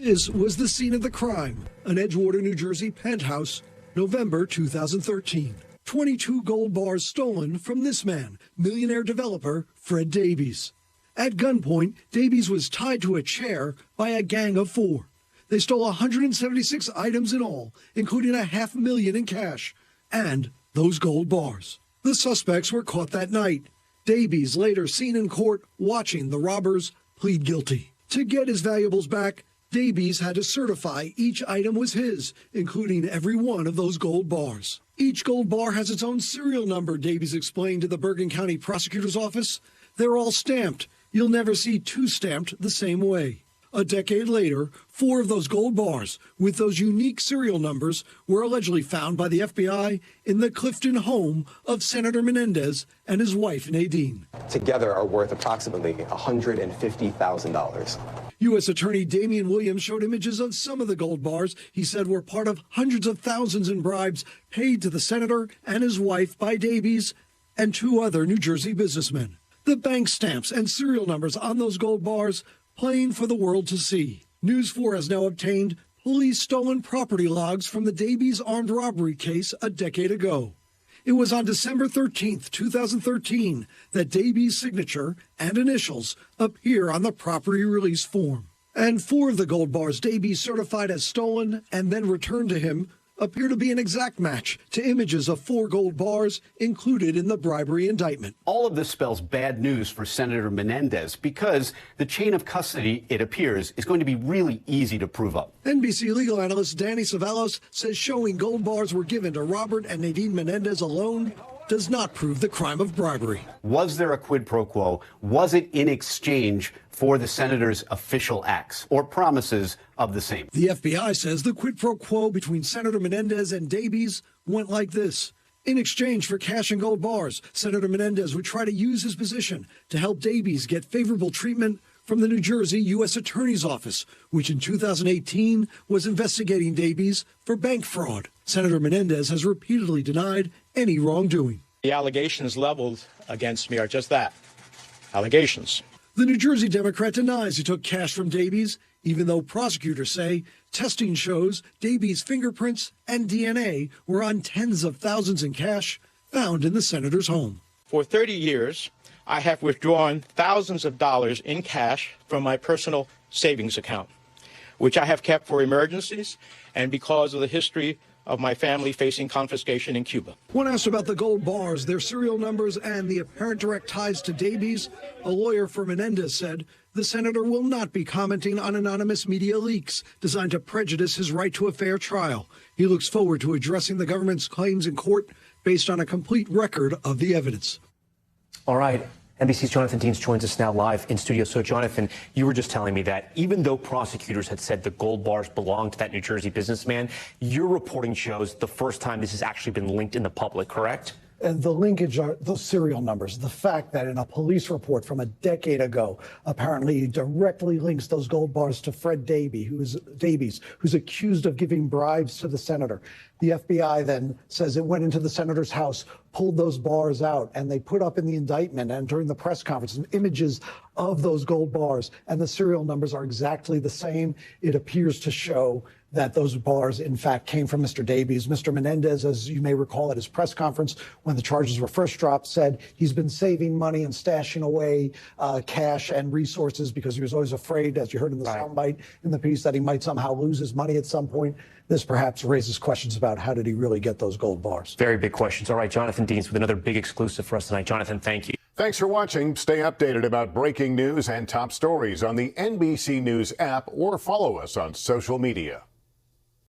This was the scene of the crime, an Edgewater, New Jersey penthouse, November 2013. 22 gold bars stolen from this man, millionaire developer Fred Davies. At gunpoint, Davies was tied to a chair by a gang of 4. They stole 176 items in all, including $500,000 in cash, and those gold bars. The suspects were caught that night. Davies, later seen in court watching the robbers plead guilty. To get his valuables back, Davies had to certify each item was his, including every one of those gold bars. Each gold bar has its own serial number, Davies explained to the Bergen County Prosecutor's Office. They're all stamped. You'll never see 2 stamped the same way. A decade later, 4 of those gold bars with those unique serial numbers were allegedly found by the FBI in the Clifton home of Senator Menendez and his wife, Nadine. Together are worth approximately $150,000. U.S. Attorney Damian Williams showed images of some of the gold bars he said were part of hundreds of thousands in bribes paid to the senator and his wife by Davies and 2 other New Jersey businessmen. The bank stamps and serial numbers on those gold bars plain for the world to see. News 4 has now obtained police stolen property logs from the Davies armed robbery case a decade ago. It was on December 13th, 2013, that Davies' signature and initials appear on the property release form. And 4 of the gold bars Davies certified as stolen and then returned to him appear to be an exact match to images of 4 gold bars included in the bribery indictment. All of this spells bad news for Senator Menendez because the chain of custody, it appears, is going to be really easy to prove up. NBC legal analyst Danny Savalos says showing gold bars were given to Robert and Nadine Menendez alone does not prove the crime of bribery. Was there a quid pro quo? Was it in exchange for the senator's official acts or promises of the same? The FBI says the quid pro quo between Senator Menendez and Davies went like this. In exchange for cash and gold bars, Senator Menendez would try to use his position to help Davies get favorable treatment from the New Jersey U.S. Attorney's Office, which in 2018 was investigating Davies for bank fraud. Senator Menendez has repeatedly denied any wrongdoing. The allegations leveled against me are just that, allegations. The New Jersey Democrat denies he took cash from Davies, even though prosecutors say testing shows Davies' fingerprints and DNA were on tens of thousands in cash found in the senator's home. For 30 years, I have withdrawn thousands of dollars in cash from my personal savings account, which I have kept for emergencies and because of the history of my family facing confiscation in Cuba. When asked about the gold bars, their serial numbers, and the apparent direct ties to Davies, a lawyer for Menendez said the senator will not be commenting on anonymous media leaks designed to prejudice his right to a fair trial. He looks forward to addressing the government's claims in court based on a complete record of the evidence. All right. NBC's Jonathan Deans joins us now live in studio. So, Jonathan, you were just telling me that even though prosecutors had said the gold bars belonged to that New Jersey businessman, your reporting shows the first time this has actually been linked in the public, correct? And the linkage are those serial numbers. The fact that in a police report from a decade ago, apparently directly links those gold bars to Fred Davies, who's accused of giving bribes to the senator. The FBI then says it went into the senator's house, pulled those bars out, and they put up in the indictment and during the press conference images of those gold bars, and the serial numbers are exactly the same. It appears to show that those bars, in fact, came from Mr. Davies. Mr. Menendez, as you may recall at his press conference when the charges were first dropped, said he's been saving money and stashing away cash and resources because he was always afraid, as you heard in the soundbite in the piece, that he might somehow lose his money at some point. This perhaps raises questions about how did he really get those gold bars. Very big questions. All right, Jonathan Deans with another big exclusive for us tonight. Jonathan, thank you. Thanks for watching. Stay updated about breaking news and top stories on the NBC News app or follow us on social media.